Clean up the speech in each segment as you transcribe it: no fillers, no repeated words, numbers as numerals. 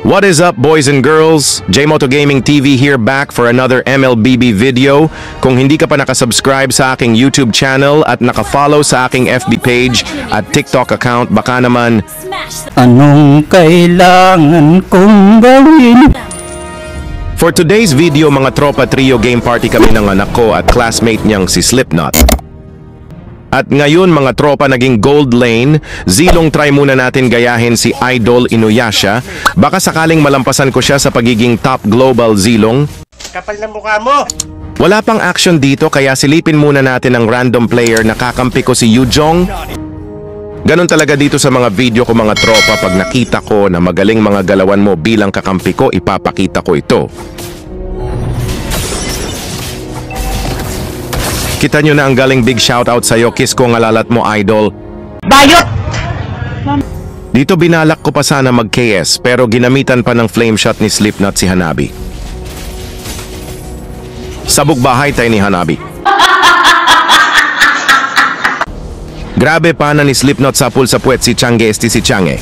What is up, boys and girls? J-Moto Gaming TV here, back for another MLBB video. Kung hindi ka pa nakasubscribe sa aking YouTube channel at nakafollow sa aking FB page at TikTok account, baka naman... Anong kailangan kong gawin? For today's video, mga tropa, trio game party kami ng anak ko at classmate niyang si Slipknot. At ngayon, mga tropa, naging gold lane. Zilong try muna natin gayahin si Idol Inuyasha. Baka sakaling malampasan ko siya sa pagiging top global Zilong. Kapal na mukha mo! Wala pang action dito, kaya silipin muna natin ang random player na kakampi ko si Yujong. Ganon talaga dito sa mga video ko, mga tropa. Pag nakita ko na magaling mga galawan mo bilang kakampi ko, ipapakita ko ito. Kita nyo na ang galing, big shoutout sa'yo. Kiss ko ngalalat mo, Idol. Bayot! Dito binalak ko pa sana mag-KS, pero ginamitan pa ng flame shot ni Slipknot si Hanabi. Sabog bahay tayo ni Hanabi. Grabe pa na ni Slipknot sa pool sa puwet si Change esti si Change.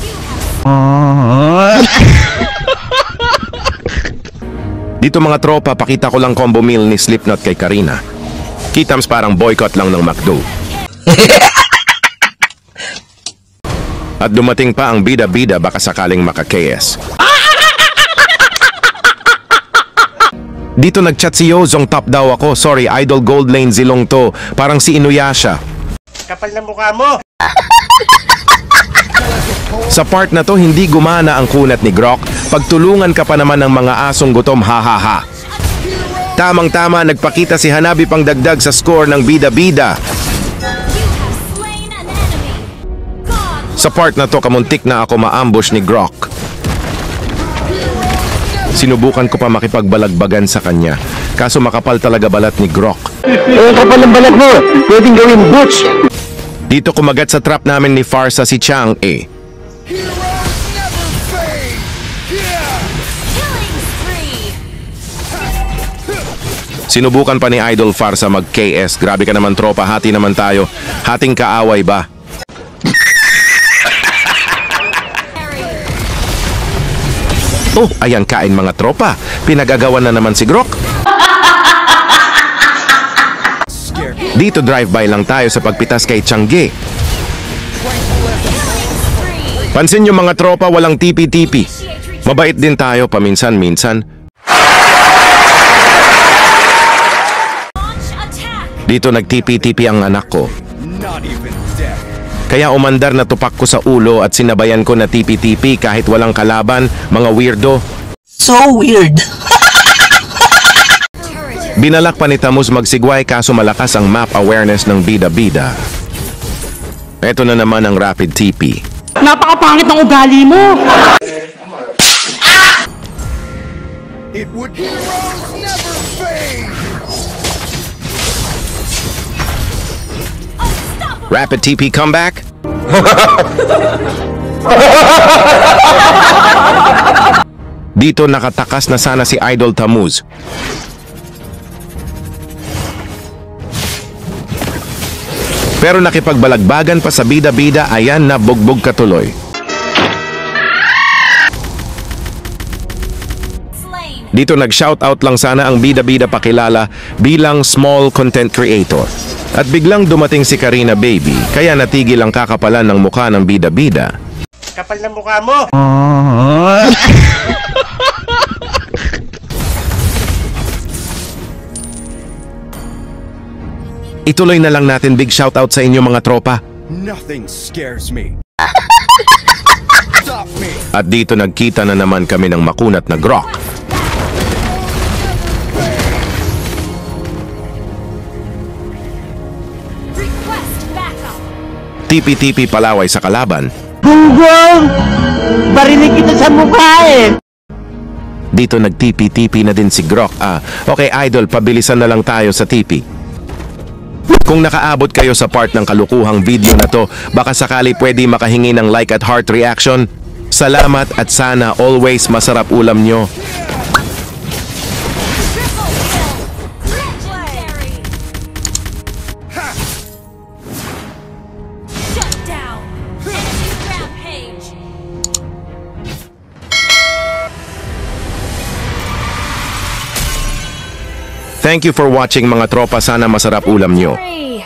Dito mga tropa, pakita ko lang combo meal ni Slipknot kay Karina. Kitams parang boycott lang ng McDo. At dumating pa ang bida-bida, baka sakaling maka-KS. Dito nag-chat si Yozong, top daw ako. Sorry, Idol Gold Lane Zilong to. Parang si Inuyasha. Kapal na mukha mo! Sa part na to, hindi gumana ang kunat ni Grok. Pagtulungan ka pa naman ng mga asong gutom, ha ha ha. Tamang-tama, nagpakita si Hanabi pang dagdag sa score ng bida-bida. Sa part na to, kamuntik na ako maambush ni Grok. Sinubukan ko pa makipagbalagbagan sa kanya, kaso makapal talaga balat ni Grok. Kapal ng balat mo, pwedeng gawin butch. Dito kumagat sa trap namin ni Farsa si Chang E. Sinubukan pa ni Idol Farsa mag-KS. Grabe ka naman, tropa, hati naman tayo. Hating kaaway ba? Oh, ayan kain mga tropa. Pinagagawan na naman si Grok. Dito drive-by lang tayo sa pagpitas kay Changge. Pansin nyo mga tropa, walang tipi-tipi. Mabait din tayo paminsan-minsan. Dito nagtipi-tipi ang anak ko. Kaya umandar na tupak ko sa ulo at sinabayan ko na tipi-tipi kahit walang kalaban, mga weirdo. So weird. Binalak pa ni Tamus magsigway kaso malakas ang map awareness ng bida-bida. Eto na naman ang rapid TP. Napakapangit ng ugali mo. It would heroes never fade! Rapid TP comeback. Dito nakatakas na sana si Idol Tamuz. Pero nakipagbalagbagan pa sa bida-bida, ayan na bugbog katuloy. Dito nag-shoutout lang sana ang bida-bida pakilala bilang small content creator. At biglang dumating si Karina Baby, kaya natigil ang kakapalan ng mukha ng bida-bida. Kapal na mukha mo! Ituloy na lang natin, big shoutout sa inyo mga tropa. Nothing scares me. Stop me! At dito nagkita na naman kami ng makunat na Grok. Tipi-tipi palaway sa kalaban. Gunggong! Barinig kita sa mukha eh! Dito nagtipi-tipi na din si Grok. Okay Idol, pabilisan na lang tayo sa tipi. Kung nakaabot kayo sa part ng kalukuhang video na to, baka sakali pwede makahingi ng like at heart reaction. Salamat at sana always masarap ulam nyo. Thank you for watching mga tropa, sana masarap ulam nyo. 3,